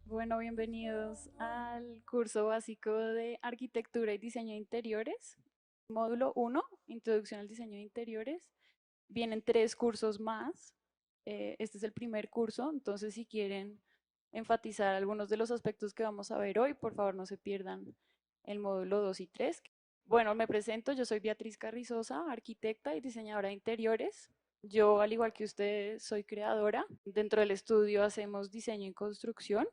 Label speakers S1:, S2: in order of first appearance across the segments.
S1: Bueno, bienvenidos al curso básico de Arquitectura y Diseño de Interiores. Módulo 1, Introducción al Diseño de Interiores. Vienen 3 cursos más. Este es el primer curso, entonces si quieren enfatizar algunos de los aspectos que vamos a ver hoy, por favor no se pierdan el módulo 2 y 3. Bueno, me presento, yo soy Beatriz Carrizosa, arquitecta y diseñadora de interiores. Yo, al igual que ustedes, soy creadora. Dentro del estudio hacemos diseño y construcción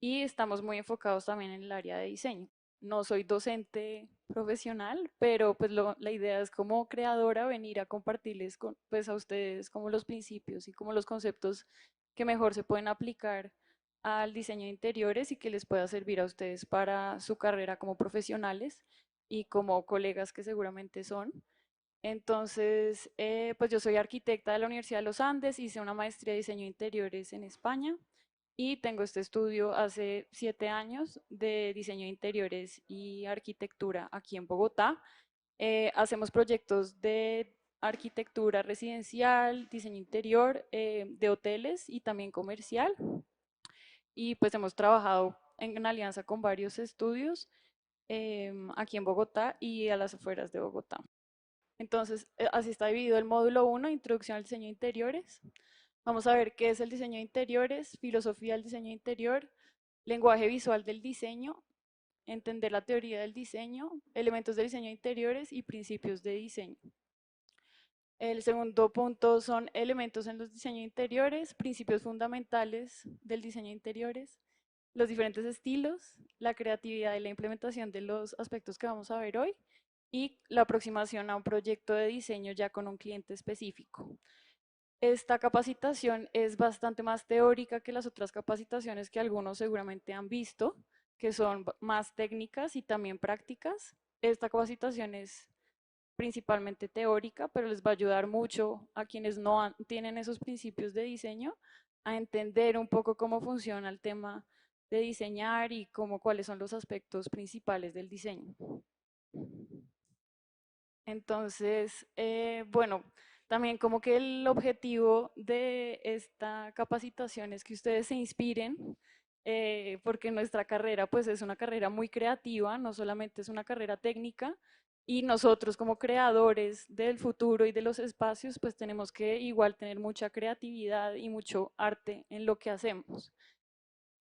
S1: y estamos muy enfocados también en el área de diseño. No soy docente profesional, pero pues la idea es como creadora venir a compartirles pues a ustedes como los principios y como los conceptos que mejor se pueden aplicar al diseño de interiores y que les pueda servir a ustedes para su carrera como profesionales y como colegas que seguramente son. Entonces, pues yo soy arquitecta de la Universidad de los Andes, hice una maestría de diseño de interiores en España y tengo este estudio hace 7 años de diseño de interiores y arquitectura aquí en Bogotá. Hacemos proyectos de arquitectura residencial, diseño interior, de hoteles y también comercial. Y pues hemos trabajado en alianza con varios estudios aquí en Bogotá y a las afueras de Bogotá. Entonces, así está dividido el módulo 1, Introducción al Diseño de Interiores. Vamos a ver qué es el diseño de interiores, filosofía del diseño interior, lenguaje visual del diseño, entender la teoría del diseño, elementos del diseño de interiores y principios de diseño. El segundo punto son elementos en los diseños interiores, principios fundamentales del diseño de interiores, los diferentes estilos, la creatividad y la implementación de los aspectos que vamos a ver hoy y la aproximación a un proyecto de diseño ya con un cliente específico. Esta capacitación es bastante más teórica que las otras capacitaciones que algunos seguramente han visto, que son más técnicas y también prácticas. Esta capacitación es principalmente teórica, pero les va a ayudar mucho a quienes no tienen esos principios de diseño a entender un poco cómo funciona el tema de diseñar y cómo, cuáles son los aspectos principales del diseño. Entonces, bueno, también como que el objetivo de esta capacitación es que ustedes se inspiren, porque nuestra carrera pues es una carrera muy creativa, no solamente es una carrera técnica, y nosotros como creadores del futuro y de los espacios pues tenemos que igual tener mucha creatividad y mucho arte en lo que hacemos.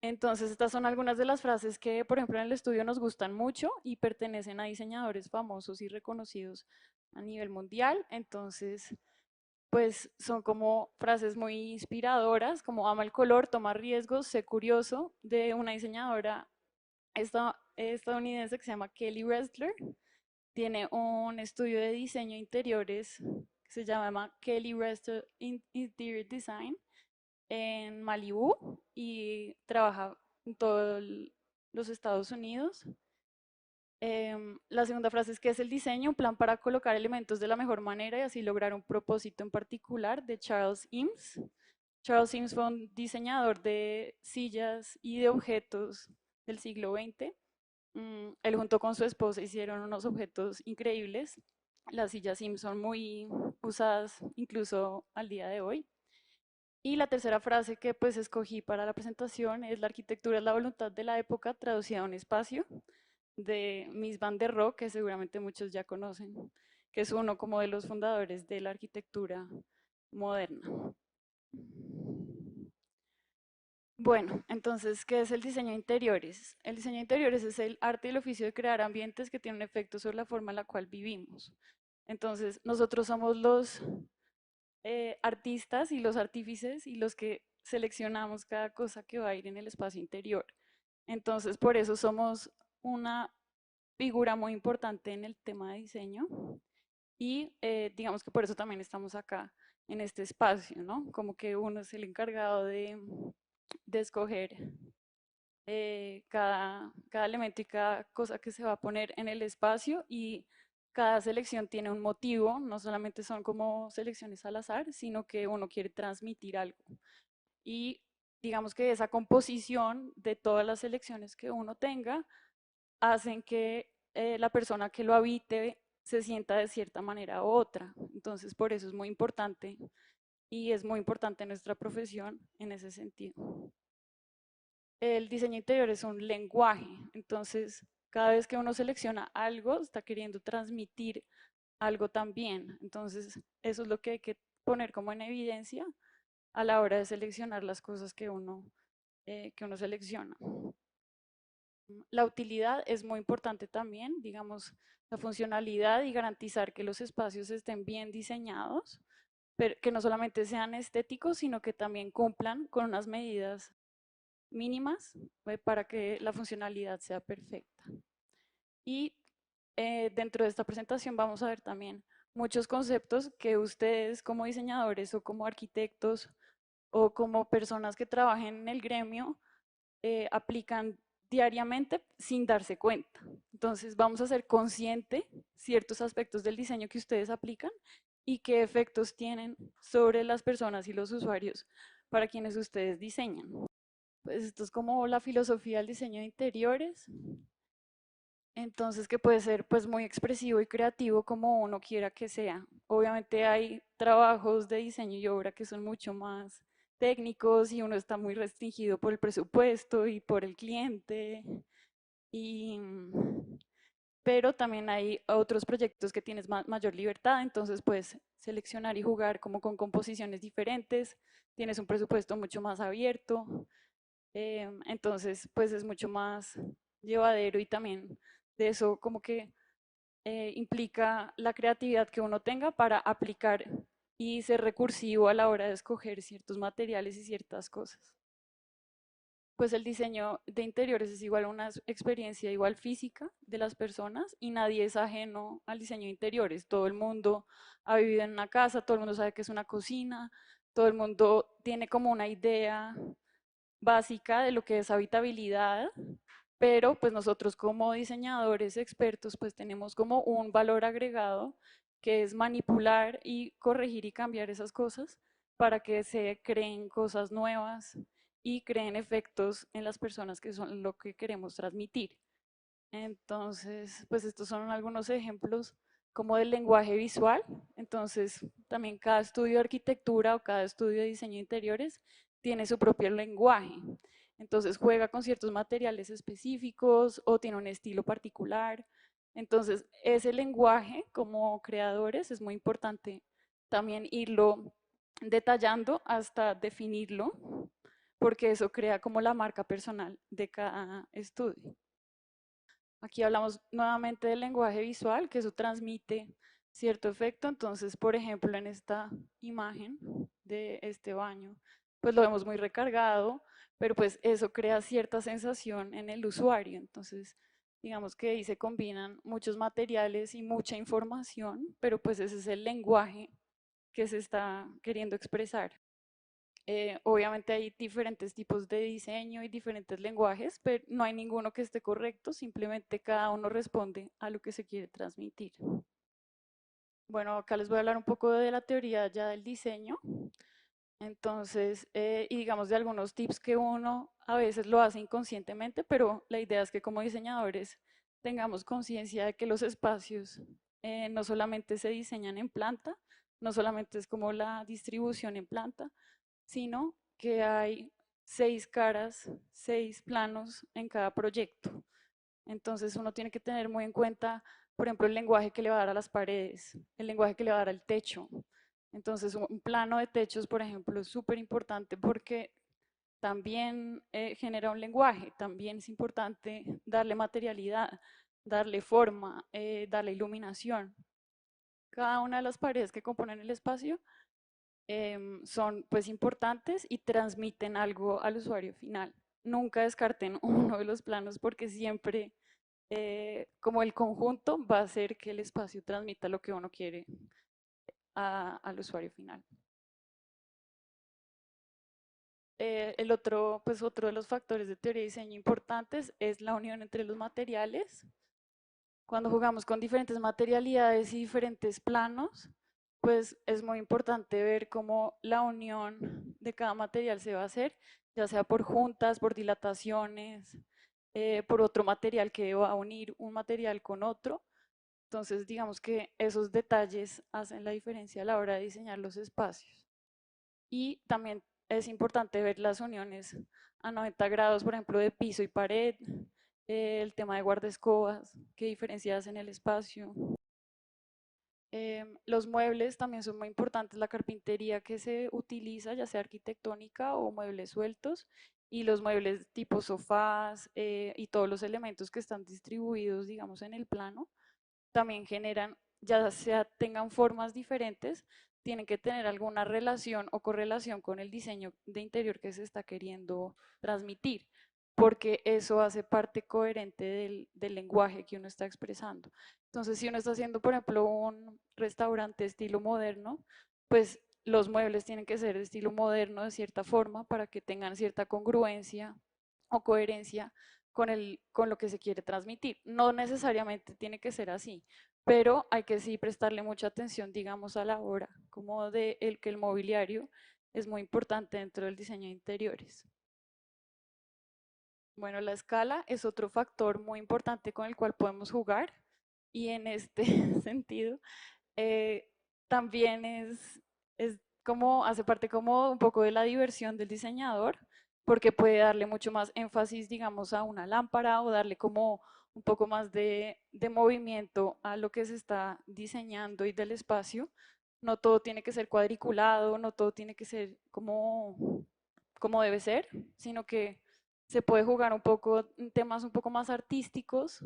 S1: Entonces, estas son algunas de las frases que, por ejemplo, en el estudio nos gustan mucho y pertenecen a diseñadores famosos y reconocidos a nivel mundial. Entonces, pues son como frases muy inspiradoras, como ama el color, toma riesgos, sé curioso, de una diseñadora estadounidense que se llama Kelly Ressler. Tiene un estudio de diseño de interiores que se llama Kelly Ressler Interior Design en Malibú y trabaja en todos los Estados Unidos. La segunda frase es que es el diseño, un plan para colocar elementos de la mejor manera y así lograr un propósito en particular, de Charles Eames. Charles Eames fue un diseñador de sillas y de objetos del siglo XX. Él junto con su esposa hicieron unos objetos increíbles. Las sillas Eames son muy usadas incluso al día de hoy. Y la tercera frase que pues escogí para la presentación es: la arquitectura es la voluntad de la época traducida a un espacio, de Mies van der Rohe, que seguramente muchos ya conocen, que es uno como de los fundadores de la arquitectura moderna. Bueno, entonces, ¿qué es el diseño de interiores? El diseño de interiores es el arte y el oficio de crear ambientes que tienen un efecto sobre la forma en la cual vivimos. Entonces, nosotros somos los artistas y los artífices y los que seleccionamos cada cosa que va a ir en el espacio interior. Entonces, por eso somos una figura muy importante en el tema de diseño y digamos que por eso también estamos acá en este espacio, ¿no? Como que uno es el encargado de escoger cada elemento y cada cosa que se va a poner en el espacio y cada selección tiene un motivo, no solamente son como selecciones al azar, sino que uno quiere transmitir algo. Y digamos que esa composición de todas las selecciones que uno tenga hacen que la persona que lo habite se sienta de cierta manera u otra. Entonces, por eso es muy importante y es muy importante nuestra profesión en ese sentido. El diseño interior es un lenguaje, entonces cada vez que uno selecciona algo, está queriendo transmitir algo también. Entonces, eso es lo que hay que poner como en evidencia a la hora de seleccionar las cosas que uno selecciona. La utilidad es muy importante también, digamos, la funcionalidad y garantizar que los espacios estén bien diseñados, pero que no solamente sean estéticos, sino que también cumplan con unas medidas mínimas para que la funcionalidad sea perfecta. Y dentro de esta presentación vamos a ver también muchos conceptos que ustedes como diseñadores o como arquitectos o como personas que trabajen en el gremio aplican diariamente sin darse cuenta. Entonces vamos a ser consciente ciertos aspectos del diseño que ustedes aplican y qué efectos tienen sobre las personas y los usuarios para quienes ustedes diseñan. Pues esto es como la filosofía del diseño de interiores. Entonces, que puede ser pues muy expresivo y creativo como uno quiera que sea. Obviamente hay trabajos de diseño y obra que son mucho más técnicos y uno está muy restringido por el presupuesto y por el cliente. Y, pero también hay otros proyectos que tienes mayor libertad, entonces puedes seleccionar y jugar como con composiciones diferentes, tienes un presupuesto mucho más abierto, entonces pues es mucho más llevadero y también de eso como que implica la creatividad que uno tenga para aplicar y ser recursivo a la hora de escoger ciertos materiales y ciertas cosas. Pues el diseño de interiores es igual a una experiencia igual física de las personas y nadie es ajeno al diseño de interiores. Todo el mundo ha vivido en una casa, todo el mundo sabe que es una cocina, todo el mundo tiene como una idea básica de lo que es habitabilidad, pero pues nosotros como diseñadores expertos pues tenemos como un valor agregado que es manipular y corregir y cambiar esas cosas para que se creen cosas nuevas y creen efectos en las personas que son lo que queremos transmitir. Entonces, pues estos son algunos ejemplos como del lenguaje visual. Entonces, también cada estudio de arquitectura o cada estudio de diseño de interiores tiene su propio lenguaje. Entonces, juega con ciertos materiales específicos o tiene un estilo particular. Entonces, ese lenguaje como creadores es muy importante también irlo detallando hasta definirlo, porque eso crea como la marca personal de cada estudio. Aquí hablamos nuevamente del lenguaje visual, que eso transmite cierto efecto. Entonces, por ejemplo, en esta imagen de este baño, pues lo vemos muy recargado, pero pues eso crea cierta sensación en el usuario. Entonces, digamos que ahí se combinan muchos materiales y mucha información, pero pues ese es el lenguaje que se está queriendo expresar. Obviamente hay diferentes tipos de diseño y diferentes lenguajes, pero no hay ninguno que esté correcto, simplemente cada uno responde a lo que se quiere transmitir. Bueno, acá les voy a hablar un poco de la teoría ya del diseño. Entonces, y digamos de algunos tips que uno a veces lo hace inconscientemente, pero la idea es que como diseñadores tengamos conciencia de que los espacios no solamente se diseñan en planta, no solamente es como la distribución en planta, sino que hay 6 caras, 6 planos en cada proyecto. Entonces uno tiene que tener muy en cuenta, por ejemplo, el lenguaje que le va a dar a las paredes, el lenguaje que le va a dar al techo. Entonces un plano de techos, por ejemplo, es súper importante porque también genera un lenguaje, también es importante darle materialidad, darle forma, darle iluminación. Cada una de las paredes que componen el espacio son pues importantes y transmiten algo al usuario final. Nunca descarten uno de los planos porque siempre como el conjunto va a hacer que el espacio transmita lo que uno quiere al usuario final. El otro, pues otro de los factores de teoría y diseño importantes es la unión entre los materiales. Cuando jugamos con diferentes materialidades y diferentes planos, pues es muy importante ver cómo la unión de cada material se va a hacer, ya sea por juntas, por dilataciones, por otro material que va a unir un material con otro. Entonces, digamos que esos detalles hacen la diferencia a la hora de diseñar los espacios. Y también es importante ver las uniones a 90 grados, por ejemplo, de piso y pared, el tema de guardaescobas, qué diferencias en el espacio. Los muebles también son muy importantes, la carpintería que se utiliza, ya sea arquitectónica o muebles sueltos, y los muebles tipo sofás y todos los elementos que están distribuidos, digamos, en el plano, también generan, ya sea tengan formas diferentes, tienen que tener alguna relación o correlación con el diseño de interior que se está queriendo transmitir, porque eso hace parte coherente del lenguaje que uno está expresando. Entonces, si uno está haciendo, por ejemplo, un restaurante estilo moderno, pues los muebles tienen que ser de estilo moderno de cierta forma para que tengan cierta congruencia o coherencia con lo que se quiere transmitir. No necesariamente tiene que ser así, pero hay que sí prestarle mucha atención, digamos, a la hora, como de el que el mobiliario es muy importante dentro del diseño de interiores. Bueno, la escala es otro factor muy importante con el cual podemos jugar y en este sentido eh, también es como, hace parte como un poco de la diversión del diseñador, porque puede darle mucho más énfasis, digamos, a una lámpara o darle como un poco más de movimiento a lo que se está diseñando y del espacio. No todo tiene que ser cuadriculado, no todo tiene que ser como debe ser, sino que se puede jugar un poco en temas un poco más artísticos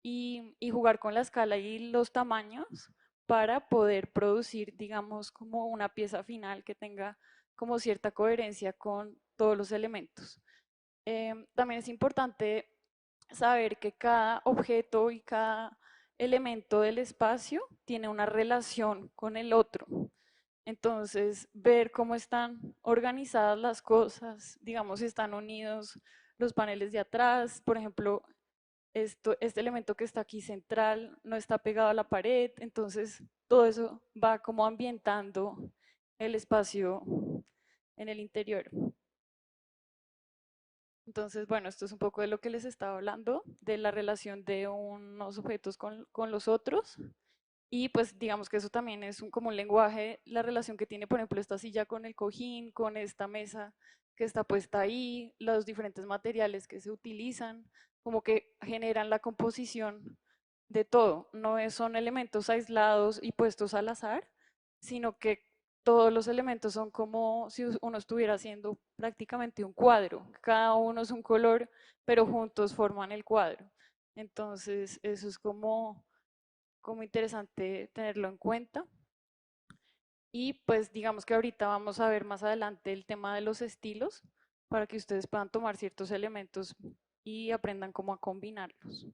S1: y jugar con la escala y los tamaños para poder producir, digamos, como una pieza final que tenga como cierta coherencia con todos los elementos. También es importante saber que cada objeto y cada elemento del espacio tiene una relación con el otro. Entonces, ver cómo están organizadas las cosas, digamos, si están unidos los paneles de atrás, por ejemplo, este elemento que está aquí central no está pegado a la pared, entonces todo eso va como ambientando el espacio en el interior. Entonces, bueno, esto es un poco de lo que les estaba hablando, de la relación de unos objetos con los otros. Y pues digamos que eso también es como un lenguaje, la relación que tiene, por ejemplo, esta silla con el cojín, con esta mesa que está puesta ahí, los diferentes materiales que se utilizan, como que generan la composición de todo. No son elementos aislados y puestos al azar, sino que todos los elementos son como si uno estuviera haciendo prácticamente un cuadro. Cada uno es un color, pero juntos forman el cuadro. Entonces, eso es como interesante tenerlo en cuenta. Y pues digamos que ahorita vamos a ver más adelante el tema de los estilos para que ustedes puedan tomar ciertos elementos y aprendan cómo a combinarlos.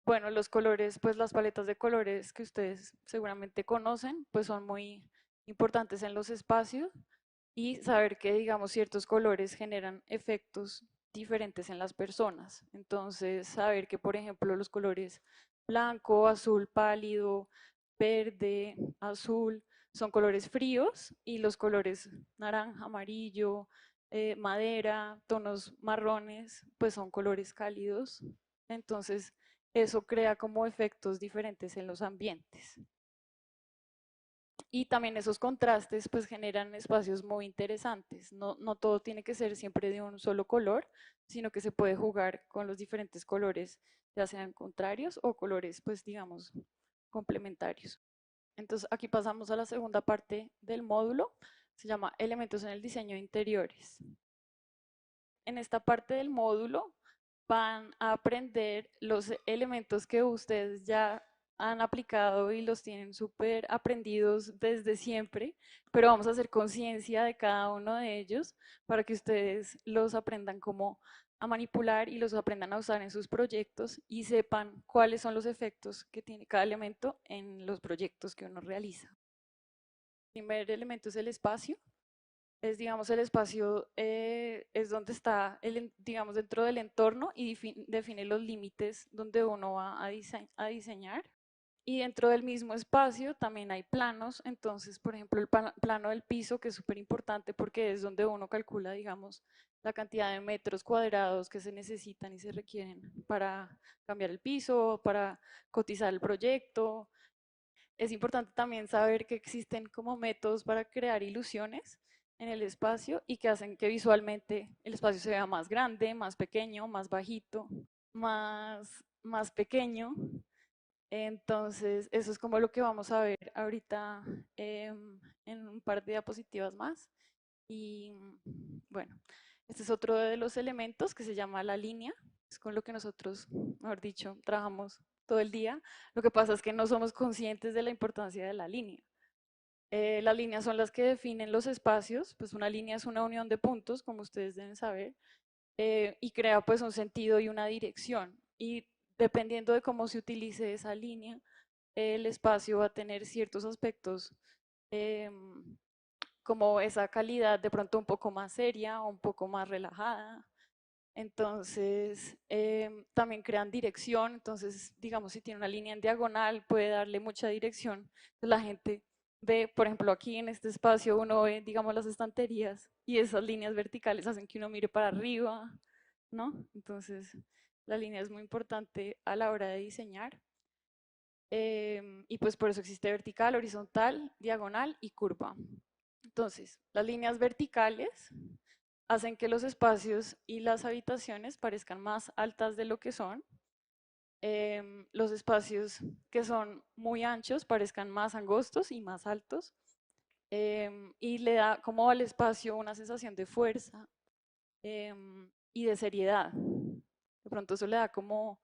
S1: Bueno, los colores, pues las paletas de colores que ustedes seguramente conocen, pues son muy importantes en los espacios y saber que, digamos, ciertos colores generan efectos diferentes en las personas. Entonces, saber que, por ejemplo, los colores blanco, azul pálido, verde, azul, son colores fríos y los colores naranja, amarillo, madera, tonos marrones, pues son colores cálidos. Entonces, eso crea como efectos diferentes en los ambientes. Y también esos contrastes pues generan espacios muy interesantes. No todo tiene que ser siempre de un solo color, sino que se puede jugar con los diferentes colores, ya sean contrarios o colores pues digamos complementarios. Entonces aquí pasamos a la segunda parte del módulo, se llama elementos en el diseño de interiores. En esta parte del módulo van a aprender los elementos que ustedes ya han aplicado y los tienen súper aprendidos desde siempre, pero vamos a hacer conciencia de cada uno de ellos para que ustedes los aprendan como a manipular y los aprendan a usar en sus proyectos y sepan cuáles son los efectos que tiene cada elemento en los proyectos que uno realiza. El primer elemento es el espacio. Es, digamos, el espacio es donde está, digamos, dentro del entorno y define los límites donde uno va a diseñar. Y dentro del mismo espacio también hay planos, entonces, por ejemplo, el plano del piso, que es súper importante porque es donde uno calcula, digamos, la cantidad de metros cuadrados que se necesitan y se requieren para cambiar el piso, para cotizar el proyecto. Es importante también saber que existen como métodos para crear ilusiones en el espacio y que hacen que visualmente el espacio se vea más grande, más pequeño, más bajito, más pequeño. Entonces, eso es como lo que vamos a ver ahorita en un par de diapositivas más. Y bueno, este es otro de los elementos que se llama la línea. Es con lo que nosotros, mejor dicho, trabajamos todo el día. Lo que pasa es que no somos conscientes de la importancia de la línea. Las líneas son las que definen los espacios, pues una línea es una unión de puntos, como ustedes deben saber, y crea pues un sentido y una dirección. Y dependiendo de cómo se utilice esa línea, el espacio va a tener ciertos aspectos como esa calidad de pronto un poco más seria o un poco más relajada. Entonces, también crean dirección. Entonces, digamos, si tiene una línea en diagonal, puede darle mucha dirección. Entonces, la gente ve, por ejemplo, aquí en este espacio uno ve, digamos, las estanterías y esas líneas verticales hacen que uno mire para arriba, ¿no? Entonces, la línea es muy importante a la hora de diseñar. Y pues por eso existe vertical, horizontal, diagonal y curva. Entonces, las líneas verticales hacen que los espacios y las habitaciones parezcan más altas de lo que son. Los espacios que son muy anchos parezcan más angostos y más altos. Y le da como al espacio una sensación de fuerza y de seriedad. De pronto eso le da como,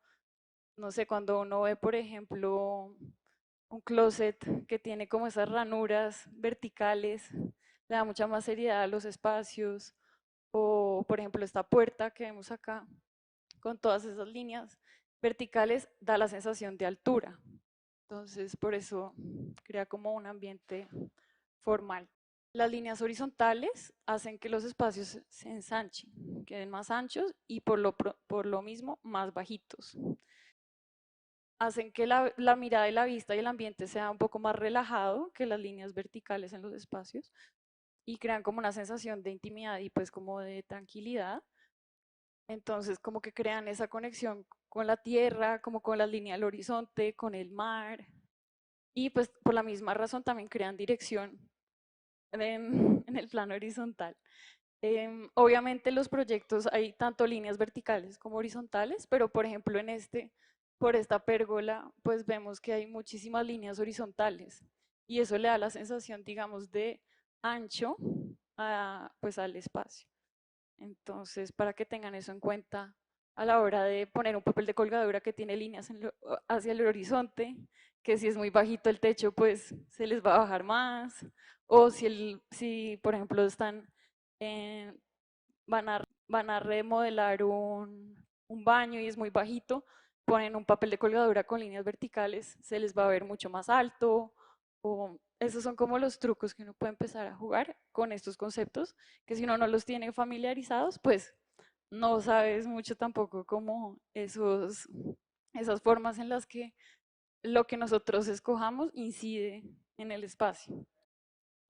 S1: no sé, cuando uno ve, por ejemplo, un closet que tiene como esas ranuras verticales, le da mucha más seriedad a los espacios, o por ejemplo esta puerta que vemos acá, con todas esas líneas verticales, da la sensación de altura. Entonces, por eso crea como un ambiente formal. Las líneas horizontales hacen que los espacios se ensanchen, queden más anchos y por lo mismo más bajitos. Hacen que la mirada y la vista y el ambiente sea un poco más relajado que las líneas verticales en los espacios y crean como una sensación de intimidad y pues como de tranquilidad. Entonces como que crean esa conexión con la tierra, como con la línea del horizonte, con el mar y pues por la misma razón también crean dirección en el plano horizontal. Obviamente los proyectos hay tanto líneas verticales como horizontales, pero por ejemplo en por esta pérgola, pues vemos que hay muchísimas líneas horizontales y eso le da la sensación, digamos, de ancho pues al espacio. Entonces, para que tengan eso en cuenta a la hora de poner un papel de colgadura que tiene líneas hacia el horizonte, que si es muy bajito el techo, pues se les va a bajar más, o si por ejemplo eh, van a remodelar un baño y es muy bajito, ponen un papel de colgadura con líneas verticales, se les va a ver mucho más alto, o esos son como los trucos que uno puede empezar a jugar con estos conceptos, que si uno no los tiene familiarizados, pues no sabes mucho tampoco como esas formas en las que lo que nosotros escojamos incide en el espacio.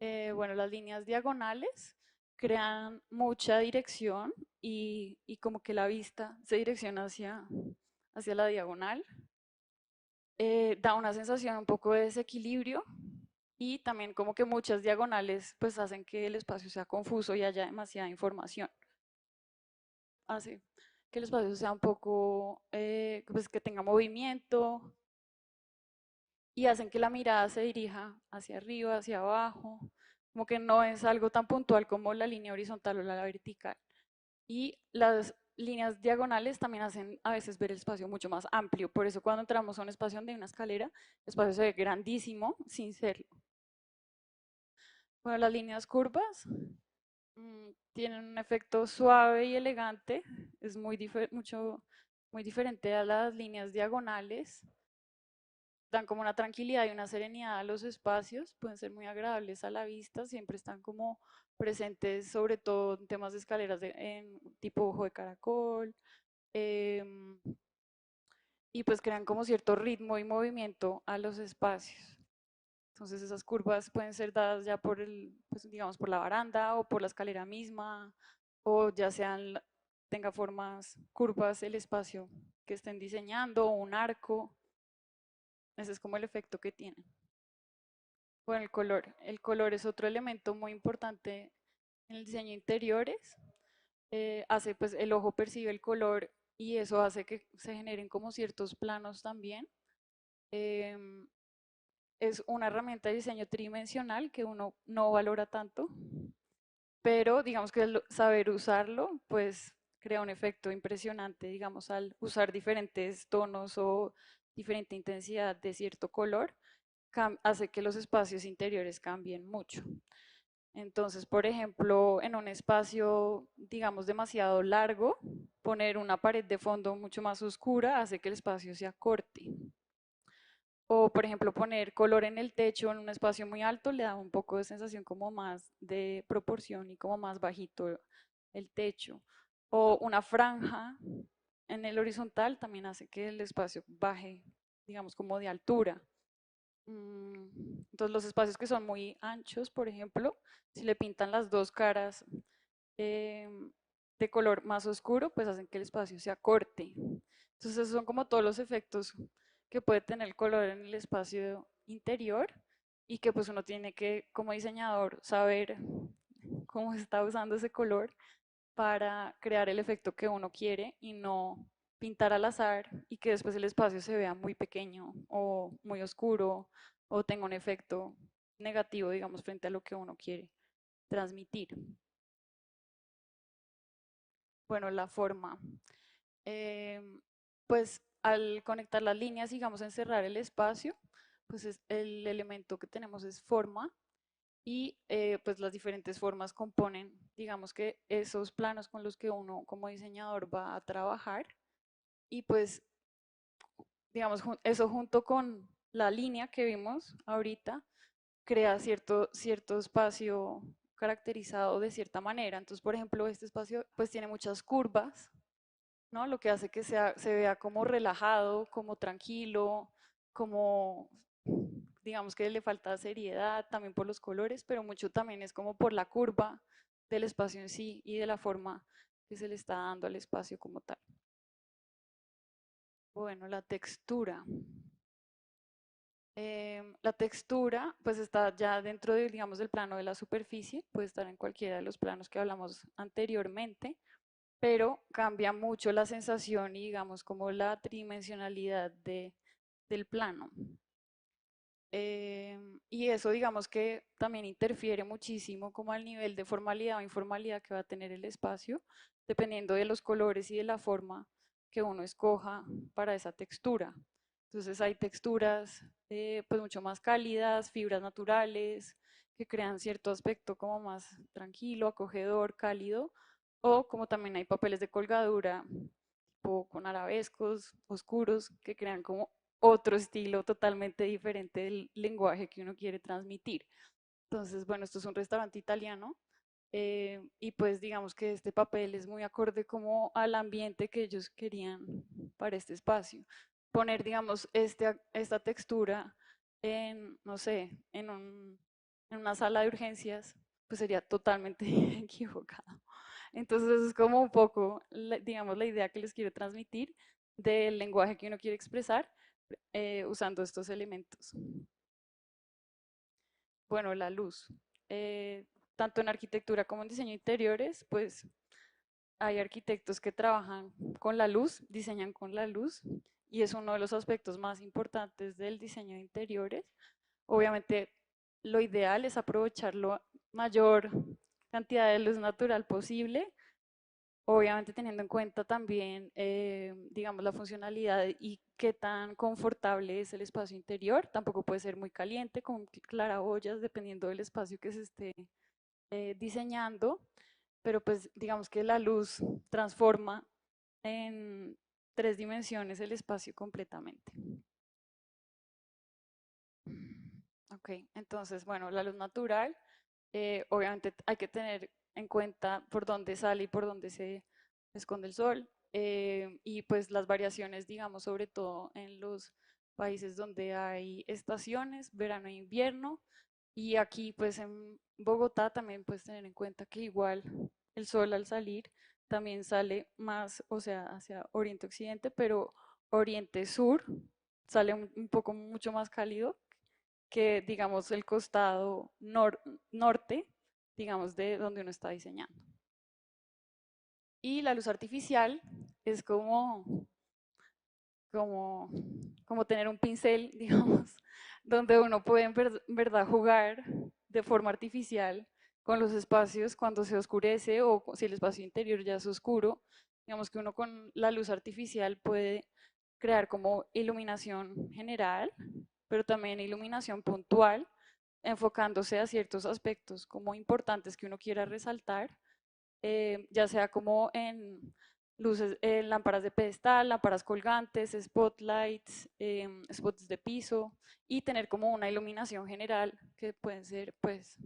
S1: Bueno, las líneas diagonales crean mucha dirección y como que la vista se direcciona hacia la diagonal. Da una sensación un poco de desequilibrio y también como que muchas diagonales pues hacen que el espacio sea confuso y haya demasiada información. Hace que el espacio sea un poco, pues que tenga movimiento y hacen que la mirada se dirija hacia arriba, hacia abajo, como que no es algo tan puntual como la línea horizontal o la vertical. Y las líneas diagonales también hacen a veces ver el espacio mucho más amplio, por eso cuando entramos a un espacio donde hay una escalera, el espacio se ve grandísimo sin serlo. Bueno, las líneas curvas tienen un efecto suave y elegante, es muy diferente a las líneas diagonales, dan como una tranquilidad y una serenidad a los espacios, pueden ser muy agradables a la vista, siempre están como presentes, sobre todo en temas de escaleras en tipo ojo de caracol, em, y pues crean como cierto ritmo y movimiento a los espacios. Entonces esas curvas pueden ser dadas ya pues, digamos, por la baranda o por la escalera misma, o ya tenga formas curvas el espacio que estén diseñando, o un arco. Ese es como el efecto que tienen. Bueno, el color es otro elemento muy importante en el diseño de interiores. Hace, pues, el ojo percibe el color y eso hace que se generen como ciertos planos también. Em, es una herramienta de diseño tridimensional que uno no valora tanto, pero digamos que saber usarlo, pues crea un efecto impresionante, digamos, al usar diferentes tonos o diferente intensidad de cierto color, hace que los espacios interiores cambien mucho. Entonces, por ejemplo, en un espacio, digamos, demasiado largo, poner una pared de fondo mucho más oscura hace que el espacio se acorte. O, por ejemplo, poner color en el techo en un espacio muy alto le da un poco de sensación como más de proporción y como más bajito el techo. O una franja en el horizontal también hace que el espacio baje, digamos, como de altura. Entonces los espacios que son muy anchos, por ejemplo, si le pintan las dos caras de color más oscuro, pues hacen que el espacio se acorte. Entonces esos son como todos los efectos que puede tener el color en el espacio interior y que pues uno tiene que, como diseñador, saber cómo se está usando ese color para crear el efecto que uno quiere y no pintar al azar y que después el espacio se vea muy pequeño o muy oscuro o tenga un efecto negativo, digamos, frente a lo que uno quiere transmitir. Bueno, la forma. Eh, pues al conectar las líneas, digamos, encerrar el espacio, pues el elemento que tenemos es forma y pues las diferentes formas componen, digamos que esos planos con los que uno como diseñador va a trabajar y pues digamos eso junto con la línea que vimos ahorita crea cierto espacio caracterizado de cierta manera. Entonces, por ejemplo, este espacio pues tiene muchas curvas, ¿no? Lo que hace que se vea como relajado, como tranquilo, como digamos que le falta seriedad también por los colores, pero mucho también es como por la curva del espacio en sí y de la forma que se le está dando al espacio como tal. Bueno, la textura. La textura pues está ya dentro de, digamos, del plano de la superficie, puede estar en cualquiera de los planos que hablamos anteriormente, pero cambia mucho la sensación y digamos como la tridimensionalidad del plano. Y eso digamos que también interfiere muchísimo como al nivel de formalidad o informalidad que va a tener el espacio, dependiendo de los colores y de la forma que uno escoja para esa textura. Entonces hay texturas pues mucho más cálidas, fibras naturales, que crean cierto aspecto como más tranquilo, acogedor, cálido, o como también hay papeles de colgadura, tipo con arabescos oscuros, que crean como otro estilo totalmente diferente del lenguaje que uno quiere transmitir. Entonces, bueno, esto es un restaurante italiano y pues digamos que este papel es muy acorde como al ambiente que ellos querían para este espacio. Poner, digamos, esta textura en, no sé, en una sala de urgencias, pues sería totalmente equivocado. Entonces, eso es como un poco, digamos, la idea que les quiero transmitir del lenguaje que uno quiere expresar usando estos elementos. Bueno, la luz. Eh, Tanto en arquitectura como en diseño de interiores, pues hay arquitectos que trabajan con la luz, diseñan con la luz, y es uno de los aspectos más importantes del diseño de interiores. Obviamente, lo ideal es aprovechar la mayor cantidad de luz natural posible, obviamente teniendo en cuenta también, digamos, la funcionalidad y qué tan confortable es el espacio interior. Tampoco puede ser muy caliente, con claraboyas, dependiendo del espacio que se esté diseñando, pero pues digamos que la luz transforma en 3 dimensiones el espacio completamente. Ok, entonces, bueno, la luz natural, obviamente hay que tener en cuenta por dónde sale y por dónde se esconde el sol, y pues las variaciones, digamos, sobre todo en los países donde hay estaciones, verano e invierno, y aquí pues en Bogotá también puedes tener en cuenta que igual el sol al salir también sale más, o sea, hacia oriente-occidente, pero oriente-sur sale un poco mucho más cálido que, digamos, el costado norte, digamos, de donde uno está diseñando. Y la luz artificial es como, como tener un pincel, digamos, donde uno puede en verdad jugar de forma artificial con los espacios cuando se oscurece o si el espacio interior ya es oscuro. Digamos que uno con la luz artificial puede crear como iluminación general, pero también iluminación puntual, enfocándose a ciertos aspectos como importantes que uno quiera resaltar, ya sea como en luces, lámparas de pedestal, lámparas colgantes, spotlights, spots de piso y tener como una iluminación general que pueden ser, pues,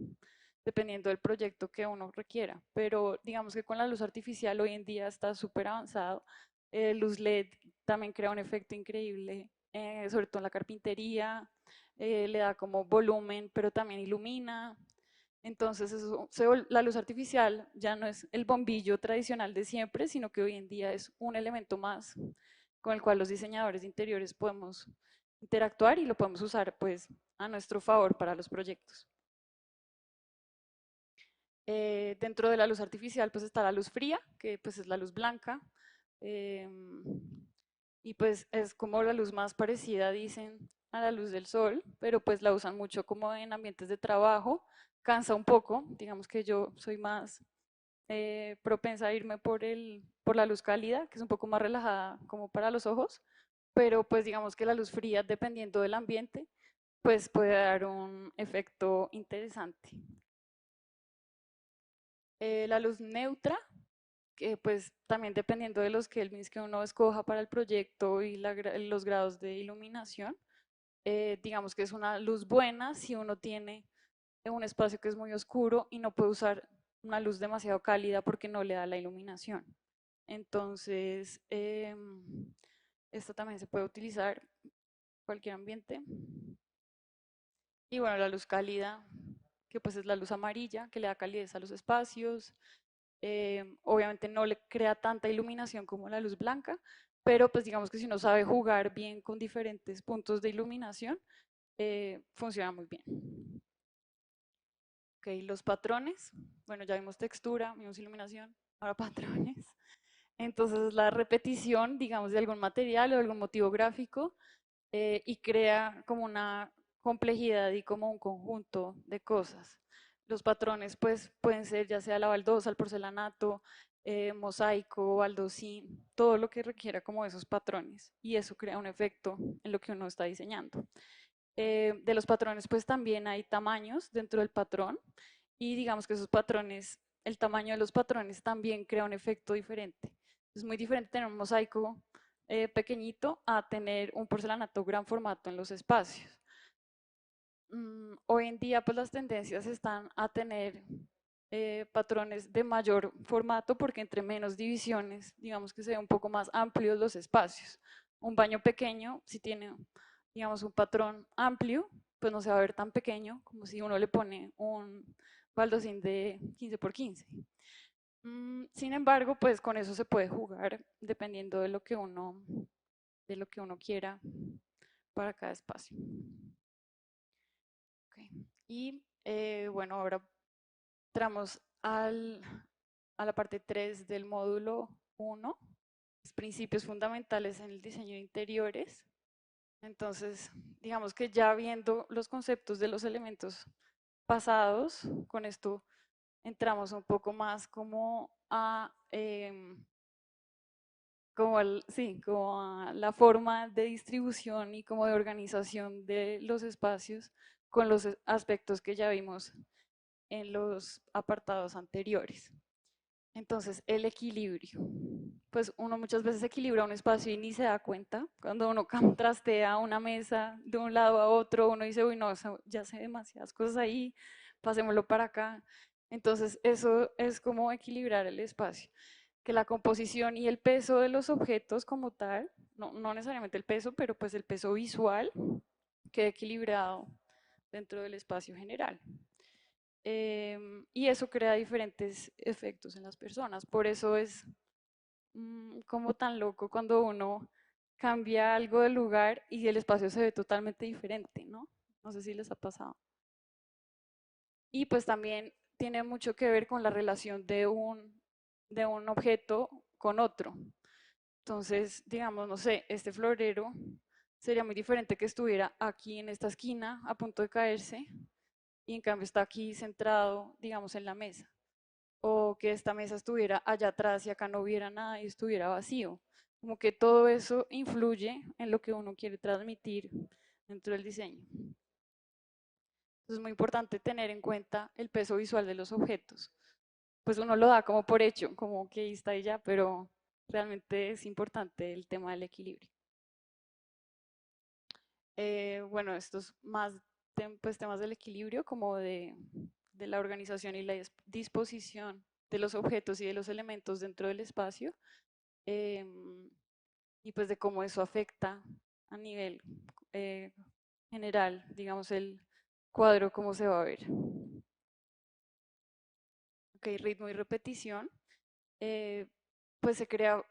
S1: dependiendo del proyecto que uno requiera. Pero digamos que con la luz artificial hoy en día está súper avanzado. Luz LED también crea un efecto increíble, sobre todo en la carpintería, le da como volumen, pero también ilumina. Entonces la luz artificial ya no es el bombillo tradicional de siempre, sino que hoy en día es un elemento más con el cual los diseñadores de interiores podemos interactuar y lo podemos usar pues a nuestro favor para los proyectos. Dentro de la luz artificial pues está la luz fría, que pues es la luz blanca, eh, y pues es como la luz más parecida, dicen, a la luz del sol, pero pues la usan mucho como en ambientes de trabajo, cansa un poco, digamos que yo soy más propensa a irme por la luz cálida, que es un poco más relajada como para los ojos, pero pues digamos que la luz fría, dependiendo del ambiente, pues puede dar un efecto interesante. La luz neutra, que pues también dependiendo de los kelvins que uno escoja para el proyecto y los grados de iluminación, digamos que es una luz buena si uno tiene un espacio que es muy oscuro y no puede usar una luz demasiado cálida porque no le da la iluminación. Entonces, esto también se puede utilizar en cualquier ambiente. Y bueno, la luz cálida, que pues es la luz amarilla, que le da calidez a los espacios. Obviamente no le crea tanta iluminación como la luz blanca, pero pues digamos que si uno sabe jugar bien con diferentes puntos de iluminación, funciona muy bien. Ok, los patrones, bueno, ya vimos textura, vimos iluminación, ahora patrones. Entonces la repetición, digamos, de algún material o algún motivo gráfico y crea como una complejidad y como un conjunto de cosas. Los patrones pues pueden ser ya sea la baldosa, el porcelanato, mosaico, baldosín, todo lo que requiera como esos patrones y eso crea un efecto en lo que uno está diseñando. De los patrones pues también hay tamaños dentro del patrón y digamos que esos patrones, el tamaño de los patrones también crea un efecto diferente. Es muy diferente tener un mosaico pequeñito a tener un porcelanato gran formato en los espacios. Hoy en día pues las tendencias están a tener patrones de mayor formato porque entre menos divisiones, digamos que se ve un poco más amplios los espacios. Un baño pequeño, si tiene, digamos, un patrón amplio, pues no se va a ver tan pequeño como si uno le pone un baldosín de 15 por 15. Sin embargo, pues con eso se puede jugar dependiendo de lo que uno quiera para cada espacio. Okay. Y bueno, ahora entramos a la parte 3 del módulo 1, principios fundamentales en el diseño de interiores. Entonces, digamos que ya viendo los conceptos de los elementos pasados, con esto entramos un poco más como a, sí, como a la forma de distribución y como de organización de los espacios con los aspectos que ya vimos en los apartados anteriores. Entonces, el equilibrio. Pues uno muchas veces equilibra un espacio y ni se da cuenta. Cuando uno trastea una mesa de un lado a otro, uno dice, uy, no, ya sé demasiadas cosas ahí, pasémoslo para acá. Entonces, eso es como equilibrar el espacio. Que la composición y el peso de los objetos como tal, no necesariamente el peso, pero pues el peso visual, quede equilibrado dentro del espacio general. Y eso crea diferentes efectos en las personas. Por eso es como tan loco cuando uno cambia algo de lugar y el espacio se ve totalmente diferente, ¿no? No sé si les ha pasado. Y pues también tiene mucho que ver con la relación de un objeto con otro. Entonces, digamos, no sé, este florero sería muy diferente que estuviera aquí en esta esquina a punto de caerse y en cambio está aquí centrado, digamos, en la mesa. O que esta mesa estuviera allá atrás y acá no hubiera nada y estuviera vacío. Como que todo eso influye en lo que uno quiere transmitir dentro del diseño. Entonces es muy importante tener en cuenta el peso visual de los objetos. Pues uno lo da como por hecho, como que ahí está y ya, pero realmente es importante el tema del equilibrio. Bueno, estos más pues, temas del equilibrio, como de la organización y la disposición de los objetos y de los elementos dentro del espacio, em, y pues de cómo eso afecta a nivel eh, general, digamos, el cuadro, cómo se va a ver. Ok, ritmo y repetición. eh, pues se crea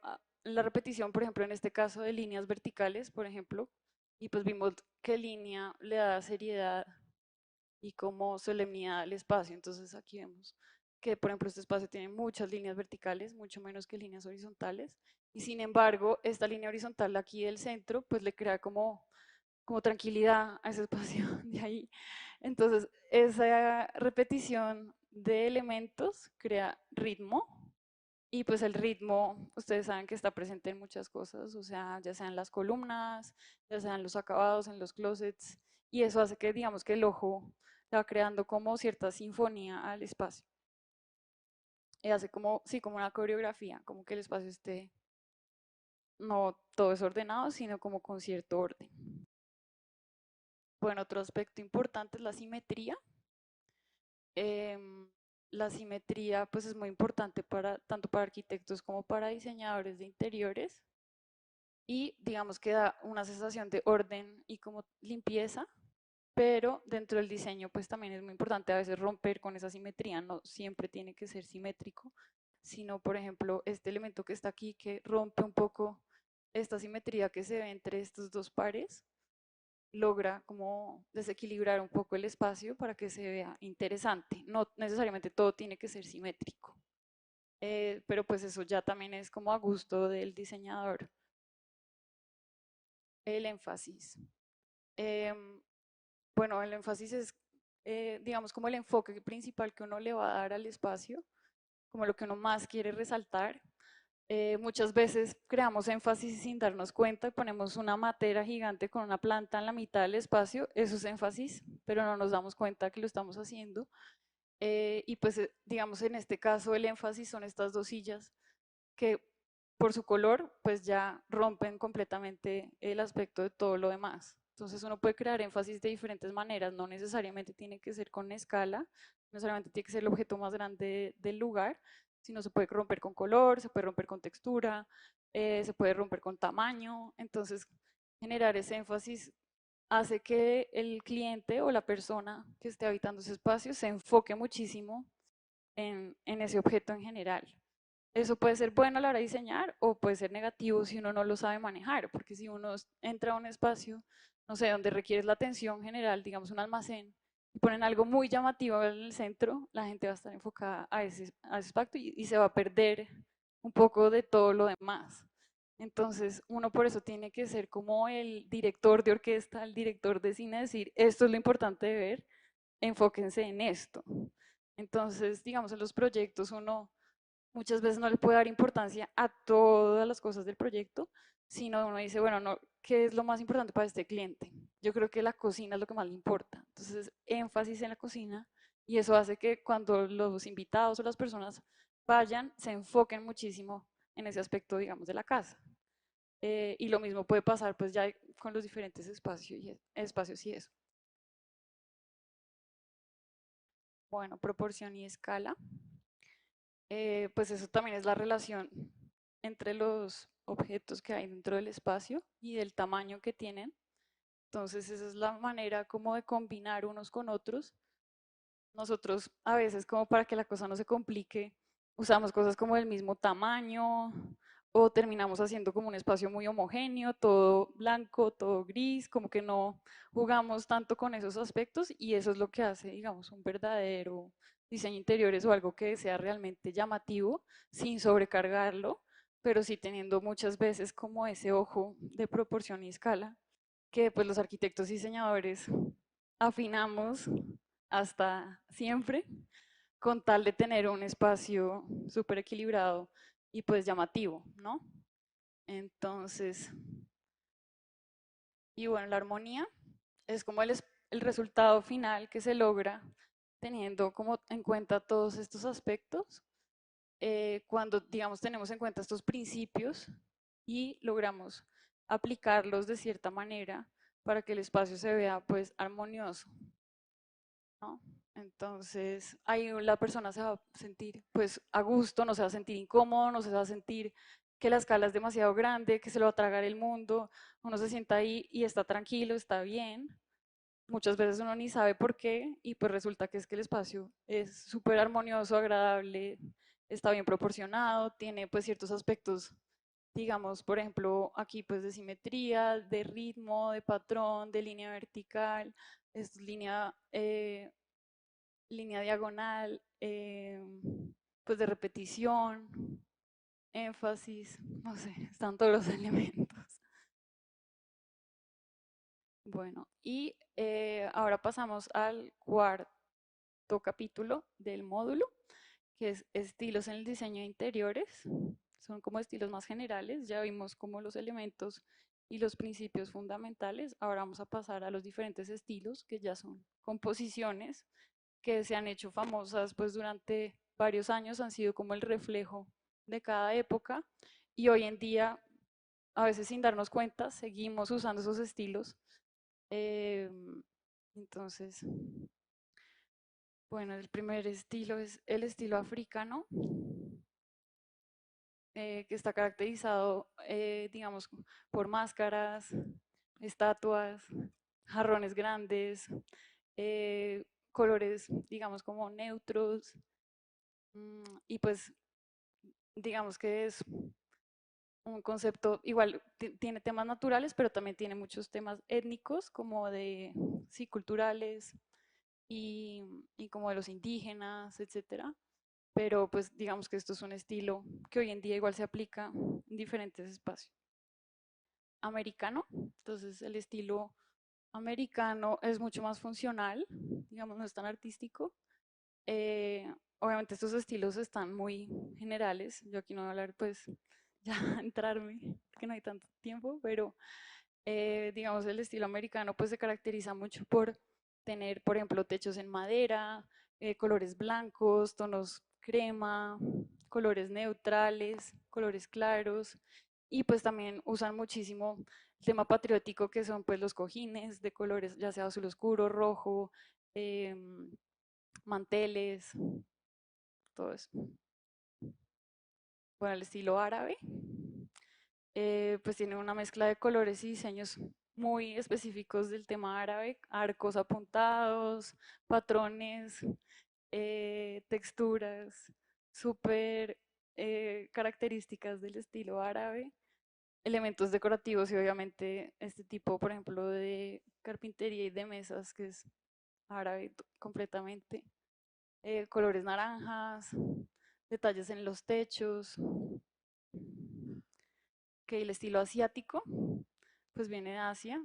S1: la repetición, por ejemplo, en este caso de líneas verticales, por ejemplo, y pues vimos que línea le da seriedad y como solemnidad al espacio. Entonces aquí vemos que, por ejemplo, este espacio tiene muchas líneas verticales, mucho menos que líneas horizontales, y sin embargo, esta línea horizontal aquí del centro, pues le crea como tranquilidad a ese espacio de ahí. Entonces, esa repetición de elementos crea ritmo y pues el ritmo, ustedes saben que está presente en muchas cosas, o sea, ya sean las columnas, ya sean los acabados en los closets, y eso hace que, digamos, que el ojo va creando como cierta sinfonía al espacio. Y hace como, sí, como una coreografía, como que el espacio esté no todo desordenado, sino como con cierto orden. Bueno, otro aspecto importante es la simetría. Em, la simetría pues es muy importante para, tanto para arquitectos como para diseñadores de interiores y digamos que da una sensación de orden y como limpieza, pero dentro del diseño pues también es muy importante a veces romper con esa simetría, no siempre tiene que ser simétrico, sino por ejemplo este elemento que está aquí que rompe un poco esta simetría que se ve entre estos dos pares, logra como desequilibrar un poco el espacio para que se vea interesante. No necesariamente todo tiene que ser simétrico, pero pues eso ya también es como a gusto del diseñador. El énfasis. Em, bueno, el énfasis es, digamos, como el enfoque principal que uno le va a dar al espacio, como lo que uno más quiere resaltar. Muchas veces creamos énfasis sin darnos cuenta y ponemos una matera gigante con una planta en la mitad del espacio, eso es énfasis, pero no nos damos cuenta que lo estamos haciendo. Y pues, digamos, en este caso el énfasis son estas dos sillas que por su color, pues ya rompen completamente el aspecto de todo lo demás. Entonces uno puede crear énfasis de diferentes maneras, no necesariamente tiene que ser con escala, no necesariamente tiene que ser el objeto más grande del lugar, sino se puede romper con color, se puede romper con textura, se puede romper con tamaño. Entonces generar ese énfasis hace que el cliente o la persona que esté habitando ese espacio se enfoque muchísimo en ese objeto en general. Eso puede ser bueno a la hora de diseñar o puede ser negativo si uno no lo sabe manejar, porque si uno entra a un espacio, no sé, donde requiere la atención general, digamos un almacén, y ponen algo muy llamativo en el centro, la gente va a estar enfocada a ese aspecto y se va a perder un poco de todo lo demás. Entonces, uno por eso tiene que ser como el director de orquesta, el director de cine, decir, esto es lo importante de ver, enfóquense en esto. Entonces, digamos, en los proyectos uno muchas veces no le puede dar importancia a todas las cosas del proyecto, sino uno dice, bueno, no, ¿qué es lo más importante para este cliente? Yo creo que la cocina es lo que más le importa. Entonces, énfasis en la cocina y eso hace que cuando los invitados o las personas vayan, se enfoquen muchísimo en ese aspecto, digamos, de la casa. Y lo mismo puede pasar pues ya con los diferentes espacios y eso. Bueno, proporción y escala. Pues eso también es la relación entre los objetos que hay dentro del espacio y del tamaño que tienen. Entonces esa es la manera como de combinar unos con otros. Nosotros a veces como para que la cosa no se complique, usamos cosas como del mismo tamaño o terminamos haciendo como un espacio muy homogéneo, todo blanco, todo gris, como que no jugamos tanto con esos aspectos y eso es lo que hace, digamos, un verdadero diseño interiores o algo que sea realmente llamativo sin sobrecargarlo, pero sí teniendo muchas veces como ese ojo de proporción y escala que pues los arquitectos y diseñadores afinamos hasta siempre con tal de tener un espacio súper equilibrado y pues llamativo, ¿no? Entonces, y bueno, la armonía es como el resultado final que se logra teniendo como en cuenta todos estos aspectos, cuando, digamos, tenemos en cuenta estos principios y logramos aplicarlos de cierta manera para que el espacio se vea pues armonioso, ¿no? Entonces, ahí la persona se va a sentir pues a gusto, no se va a sentir incómodo, no se va a sentir que la escala es demasiado grande, que se lo va a tragar el mundo, uno se sienta ahí y está tranquilo, está bien. Muchas veces uno ni sabe por qué y pues resulta que es que el espacio es súper armonioso, agradable, está bien proporcionado, tiene pues ciertos aspectos, digamos, por ejemplo, aquí pues de simetría, de ritmo, de patrón, de línea vertical, es línea diagonal, pues de repetición, énfasis, no sé, están todos los elementos. Bueno, y ahora pasamos al cuarto capítulo del módulo, que es estilos en el diseño de interiores. Son como estilos más generales, ya vimos como los elementos y los principios fundamentales. Ahora vamos a pasar a los diferentes estilos, que ya son composiciones que se han hecho famosas pues durante varios años, han sido como el reflejo de cada época y hoy en día, a veces sin darnos cuenta, seguimos usando esos estilos. Eh, entonces, bueno, el primer estilo es el estilo africano, que está caracterizado, digamos, por máscaras, estatuas, jarrones grandes, colores, digamos, como neutros, y pues digamos que es un concepto, igual tiene temas naturales, pero también tiene muchos temas étnicos, como de, sí, culturales y como de los indígenas, etcétera. Pero pues digamos que esto es un estilo que hoy en día igual se aplica en diferentes espacios. Americano, entonces el estilo americano es mucho más funcional, digamos, no es tan artístico. Obviamente estos estilos están muy generales, yo aquí no voy a hablar pues ya entrarme, que no hay tanto tiempo, pero digamos el estilo americano pues se caracteriza mucho por tener, por ejemplo, techos en madera, colores blancos, tonos crema, colores neutrales, colores claros, y pues también usan muchísimo el tema patriótico que son pues los cojines de colores ya sea azul oscuro, rojo, manteles, todo eso. Bueno, el estilo árabe, pues tiene una mezcla de colores y diseños muy específicos del tema árabe, arcos apuntados, patrones, texturas súper características del estilo árabe, elementos decorativos y obviamente este tipo, por ejemplo, de carpintería y de mesas que es árabe completamente, colores naranjas, detalles en los techos, que el estilo asiático, pues viene de Asia.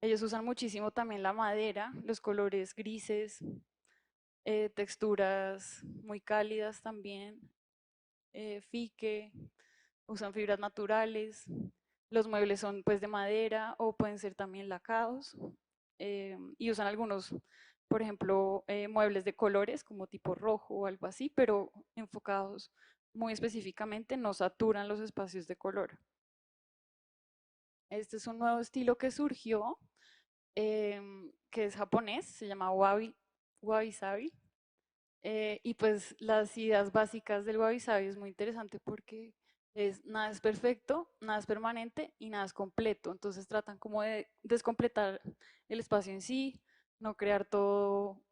S1: Ellos usan muchísimo también la madera, los colores grises, texturas muy cálidas también, fique, usan fibras naturales, los muebles son pues de madera o pueden ser también lacados, y usan algunos, por ejemplo, muebles de colores como tipo rojo o algo así, pero enfocados muy específicamente, no saturan los espacios de color. Este es un nuevo estilo que surgió, que es japonés, se llama Wabi Sabi. Y pues las ideas básicas del Wabi Sabi es muy interesante porque nada es perfecto, nada es permanente y nada es completo. Entonces tratan como de descompletar el espacio en sí, no crear todo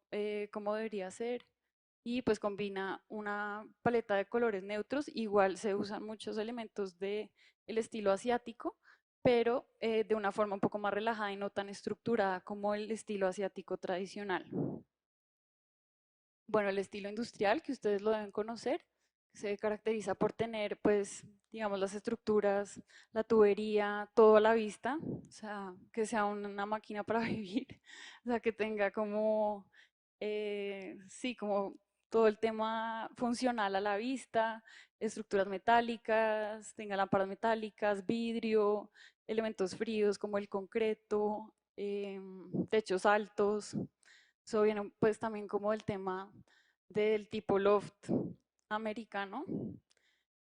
S1: como debería ser. y pues combina una paleta de colores neutros. Igual se usan muchos elementos del estilo asiático, pero de una forma un poco más relajada y no tan estructurada como el estilo asiático tradicional. Bueno, el estilo industrial, que ustedes lo deben conocer, se caracteriza por tener, pues, digamos, las estructuras, la tubería, todo a la vista, o sea, que sea una máquina para vivir, o sea, que tenga como, sí, como todo el tema funcional a la vista, estructuras metálicas, tenga lámparas metálicas, vidrio, elementos fríos como el concreto, techos altos. Eso viene pues también como del tema del tipo loft americano,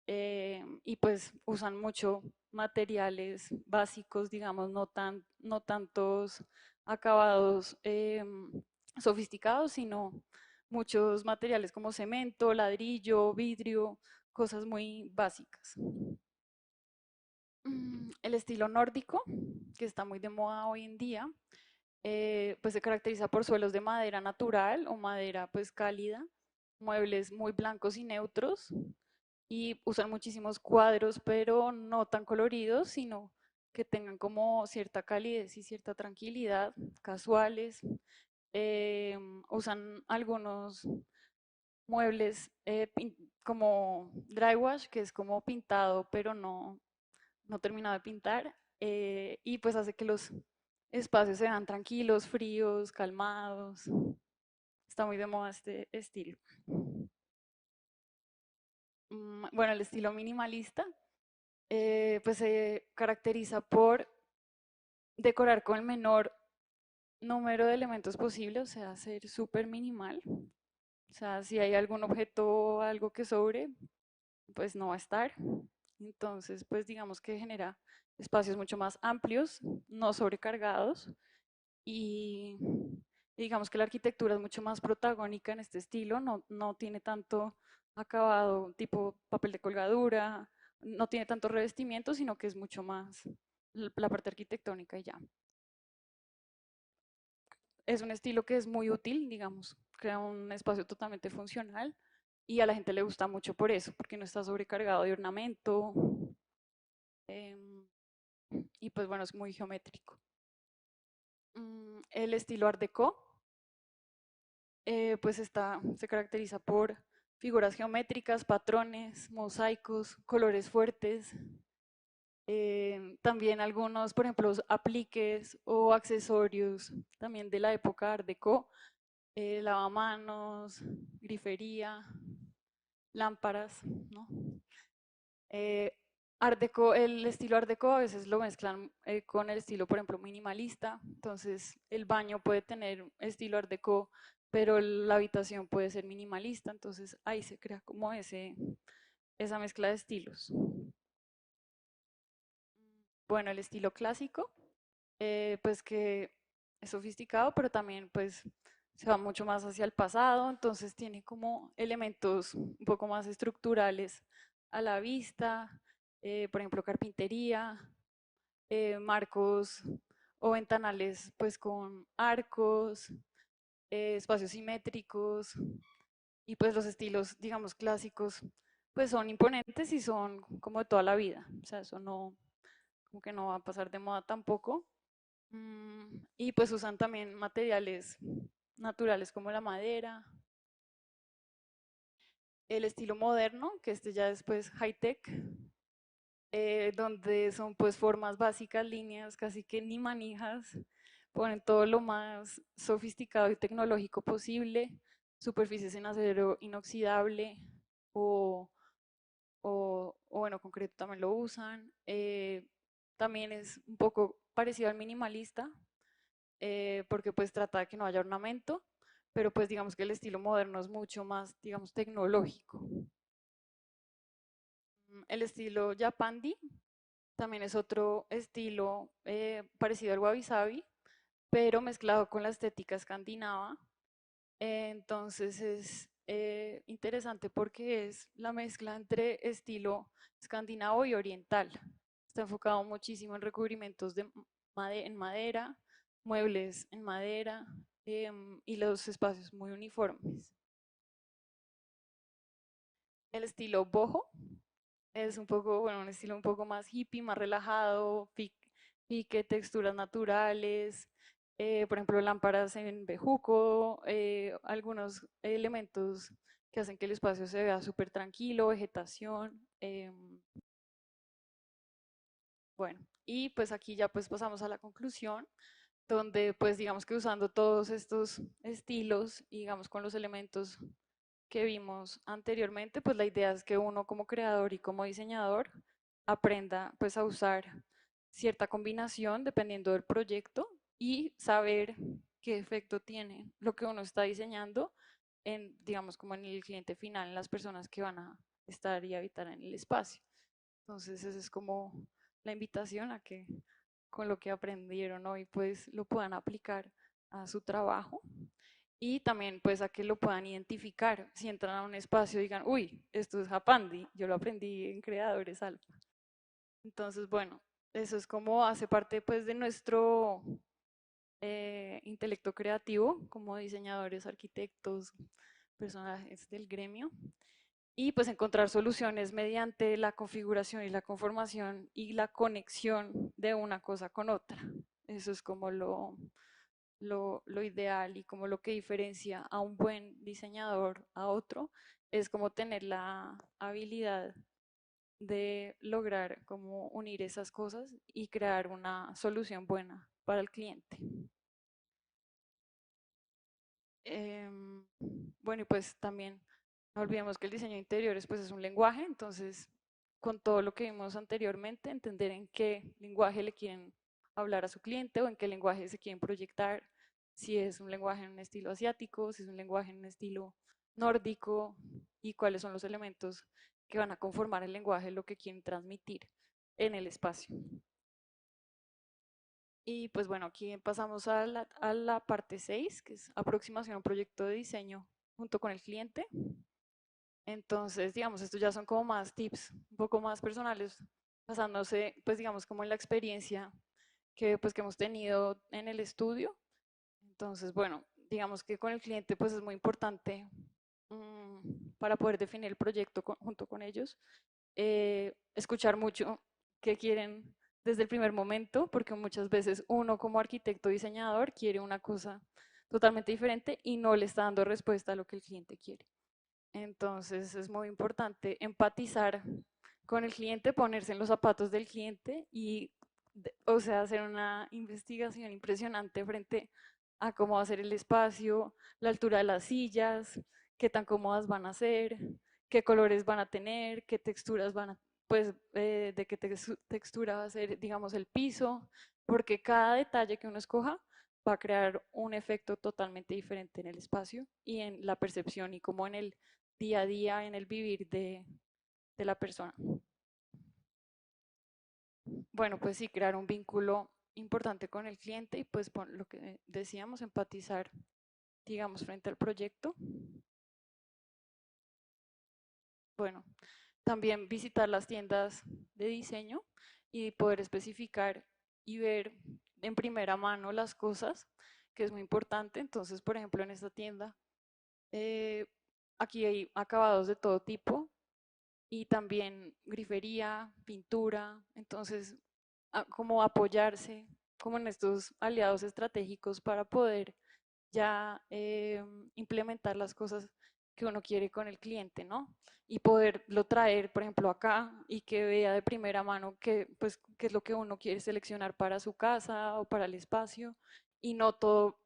S1: y pues usan mucho materiales básicos, digamos, no tantos acabados sofisticados, sino muchos materiales como cemento, ladrillo, vidrio, cosas muy básicas. El estilo nórdico, que está muy de moda hoy en día, pues se caracteriza por suelos de madera natural o madera pues cálida, muebles muy blancos y neutros, y usan muchísimos cuadros, pero no tan coloridos, sino que tengan como cierta calidez y cierta tranquilidad, casuales. Usan algunos muebles como drywash, que es como pintado, pero no terminado de pintar, y pues hace que los espacios sean tranquilos, fríos, calmados. Está muy de moda este estilo. Bueno, el estilo minimalista pues se caracteriza por decorar con el menor número de elementos posible, o sea, ser súper minimal. O sea, si hay algún objeto o algo que sobre, pues no va a estar. Entonces, pues digamos que genera espacios mucho más amplios, no sobrecargados, y digamos que la arquitectura es mucho más protagónica en este estilo, no tiene tanto acabado tipo papel de colgadura, no tiene tanto revestimiento, sino que es mucho más la parte arquitectónica y ya. Es un estilo que es muy útil, digamos, crea un espacio totalmente funcional y a la gente le gusta mucho por eso, porque no está sobrecargado de ornamento, em, y pues bueno, es muy geométrico. El estilo Art Deco pues se caracteriza por figuras geométricas, patrones, mosaicos, colores fuertes, también algunos, por ejemplo, apliques o accesorios también de la época Art Deco, lavamanos, grifería, lámparas, ¿no? Eh, Art Deco, el estilo Art Deco a veces lo mezclan con el estilo, por ejemplo, minimalista. Entonces, el baño puede tener estilo Art Deco, pero la habitación puede ser minimalista. Entonces, ahí se crea como esa mezcla de estilos. Bueno, el estilo clásico, pues que es sofisticado, pero también pues se va mucho más hacia el pasado. Entonces, tiene como elementos un poco más estructurales a la vista, por ejemplo, carpintería, marcos o ventanales pues con arcos, espacios simétricos, y pues los estilos, digamos, clásicos, pues son imponentes y son como de toda la vida, o sea, eso no, como que no va a pasar de moda tampoco. Y pues usan también materiales naturales como la madera. El estilo moderno, que este ya es pues high tech, donde son pues formas básicas, líneas casi que ni manijas, ponen todo lo más sofisticado y tecnológico posible, superficies en acero inoxidable o, o bueno, concreto también lo usan. También es un poco parecido al minimalista, porque pues trata de que no haya ornamento, pero pues digamos que el estilo moderno es mucho más, digamos, tecnológico. El estilo Japandi también es otro estilo parecido al wabi sabi, pero mezclado con la estética escandinava. Entonces es interesante porque es la mezcla entre estilo escandinavo y oriental. Está enfocado muchísimo en recubrimientos en madera, muebles en madera, y los espacios muy uniformes. el estilo boho. Es un poco, bueno, un estilo un poco más hippie, más relajado, pique, texturas naturales, por ejemplo, lámparas en bejuco, algunos elementos que hacen que el espacio se vea súper tranquilo, vegetación. Bueno, y pues aquí ya pues pasamos a la conclusión, donde pues digamos que usando todos estos estilos y digamos con los elementos que vimos anteriormente, pues la idea es que uno como creador y como diseñador aprenda pues a usar cierta combinación dependiendo del proyecto y saber qué efecto tiene lo que uno está diseñando en, digamos, como en el cliente final, en las personas que van a estar y habitar en el espacio. Entonces, esa es como la invitación a que con lo que aprendieron hoy, pues lo puedan aplicar a su trabajo y también pues a que lo puedan identificar. Si entran a un espacio y digan, uy, esto es Japandi, yo lo aprendí en Creadores Alfa. Entonces, bueno, eso es como hace parte pues de nuestro intelecto creativo como diseñadores, arquitectos, personajes del gremio y pues encontrar soluciones mediante la configuración y la conformación y la conexión de una cosa con otra. Eso es como lo ideal y como lo que diferencia a un buen diseñador a otro, es como tener la habilidad de lograr como unir esas cosas y crear una solución buena para el cliente. Em, bueno, y pues también no olvidemos que el diseño de interiores pues es un lenguaje, entonces con todo lo que vimos anteriormente, entender en qué lenguaje le quieren hablar a su cliente o en qué lenguaje se quieren proyectar, si es un lenguaje en un estilo asiático, si es un lenguaje en un estilo nórdico y cuáles son los elementos que van a conformar el lenguaje, lo que quieren transmitir en el espacio. Y pues bueno, aquí pasamos a la parte 6, que es aproximación a un proyecto de diseño junto con el cliente. Entonces, digamos, estos ya son como más tips, un poco más personales, basándose, pues digamos, como en la experiencia que hemos tenido en el estudio. Entonces, bueno, digamos que con el cliente pues es muy importante para poder definir el proyecto junto con ellos, escuchar mucho qué quieren desde el primer momento, porque muchas veces uno como arquitecto diseñador quiere una cosa totalmente diferente y no le está dando respuesta a lo que el cliente quiere. Entonces es muy importante empatizar con el cliente, ponerse en los zapatos del cliente y, o sea, hacer una investigación impresionante frente a cómo va a ser el espacio, la altura de las sillas, qué tan cómodas van a ser, qué colores van a tener, qué texturas van a, pues, de qué textura va a ser, digamos, el piso, porque cada detalle que uno escoja va a crear un efecto totalmente diferente en el espacio y en la percepción y como en el día a día, en el vivir de la persona. Bueno, pues sí, crear un vínculo importante con el cliente y pues por lo que decíamos, empatizar, digamos, frente al proyecto. Bueno, también visitar las tiendas de diseño y poder especificar y ver en primera mano las cosas, que es muy importante. Entonces, por ejemplo, en esta tienda, eh, aquí hay acabados de todo tipo y también grifería, pintura. Entonces, como apoyarse como en estos aliados estratégicos para poder ya implementar las cosas que uno quiere con el cliente, ¿no? Y poderlo traer, por ejemplo, acá y que vea de primera mano qué, pues, qué es lo que uno quiere seleccionar para su casa o para el espacio y no todo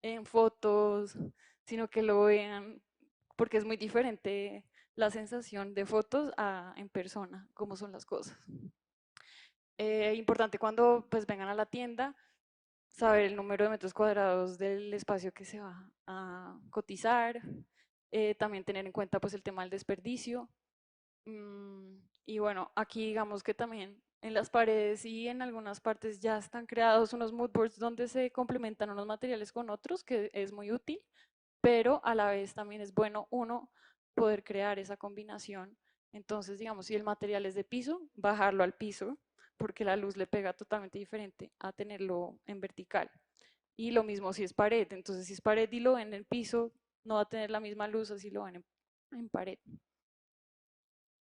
S1: en fotos, sino que lo vean, porque es muy diferente la sensación de fotos a en persona, cómo son las cosas. Importante cuando pues vengan a la tienda, saber el número de metros cuadrados del espacio que se va a cotizar, también tener en cuenta pues el tema del desperdicio. Y bueno, aquí digamos que también en las paredes y en algunas partes ya están creados unos mood boards donde se complementan unos materiales con otros, que es muy útil, pero a la vez también es bueno uno poder crear esa combinación. Entonces, digamos, si el material es de piso, bajarlo al piso, porque la luz le pega totalmente diferente a tenerlo en vertical. Y lo mismo si es pared, entonces si es pared y lo ven en el piso, no va a tener la misma luz así lo ven en pared.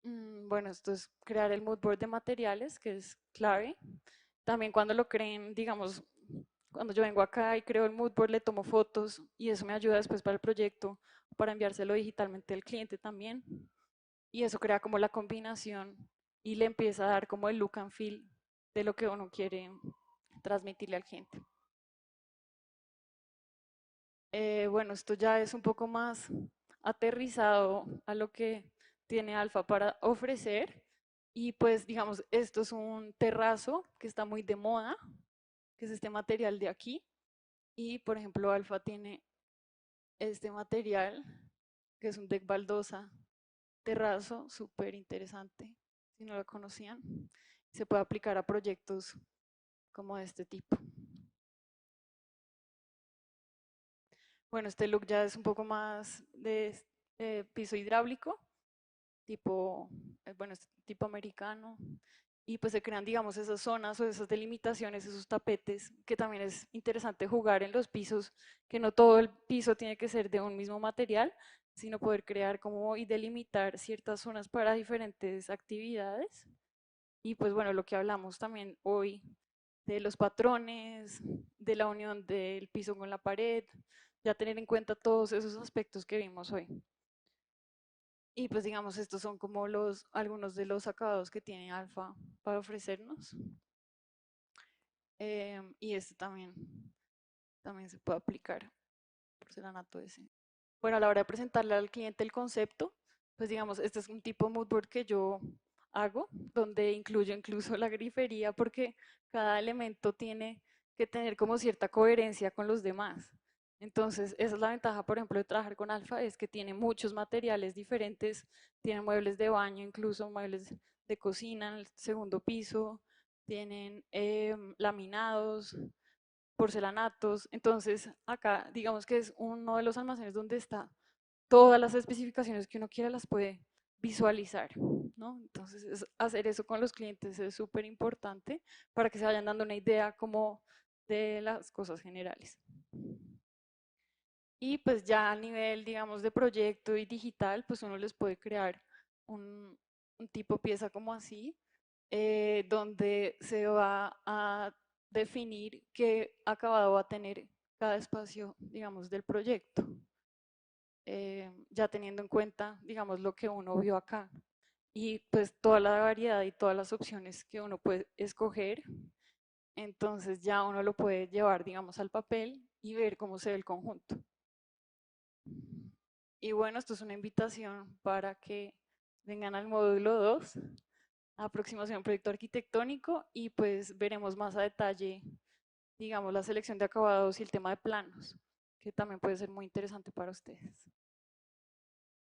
S1: Bueno, esto es crear el mood board de materiales, que es clave. También cuando lo creen, digamos, cuando yo vengo acá y creo el mood board, le tomo fotos y eso me ayuda después para el proyecto, para enviárselo digitalmente al cliente también. Y eso crea como la combinación y le empieza a dar como el look and feel de lo que uno quiere transmitirle al cliente. Bueno, esto ya es un poco más aterrizado a lo que tiene Alfa para ofrecer. Y pues, digamos, esto es un terrazo que está muy de moda, que es este material de aquí. Y, por ejemplo, Alfa tiene este material, que es un deck baldosa terrazo, súper interesante, si no lo conocían. Se puede aplicar a proyectos como de este tipo. Bueno, este look ya es un poco más de piso hidráulico, tipo, bueno, es tipo americano, y pues se crean, digamos, esas zonas o esas delimitaciones, esos tapetes, que también es interesante jugar en los pisos, que no todo el piso tiene que ser de un mismo material, sino poder crear como y delimitar ciertas zonas para diferentes actividades. Y pues bueno, lo que hablamos también hoy de los patrones, de la unión del piso con la pared, ya tener en cuenta todos esos aspectos que vimos hoy. Y pues digamos, estos son como algunos de los acabados que tiene Alfa para ofrecernos. Y este también se puede aplicar, porcelanato ese. Bueno, a la hora de presentarle al cliente el concepto, pues digamos, este es un tipo de mood board que yo hago, donde incluyo incluso la grifería, porque cada elemento tiene que tener como cierta coherencia con los demás. Entonces, esa es la ventaja, por ejemplo, de trabajar con Alfa, es que tiene muchos materiales diferentes, tiene muebles de baño, incluso muebles de cocina en el segundo piso, tienen laminados, porcelanatos. Entonces, acá digamos que es uno de los almacenes donde está todas las especificaciones que uno quiera las puede visualizar, ¿no? Entonces, hacer eso con los clientes es súper importante para que se vayan dando una idea como de las cosas generales. Y pues ya a nivel, digamos, de proyecto y digital, pues uno les puede crear un, un tipo pieza como así, donde se va a definir qué acabado va a tener cada espacio, digamos, del proyecto, ya teniendo en cuenta, digamos, lo que uno vio acá y pues toda la variedad y todas las opciones que uno puede escoger, entonces ya uno lo puede llevar, digamos, al papel y ver cómo se ve el conjunto. Y bueno, esto es una invitación para que vengan al módulo 2, aproximación proyecto arquitectónico, y pues veremos más a detalle, digamos, la selección de acabados y el tema de planos, que también puede ser muy interesante para ustedes.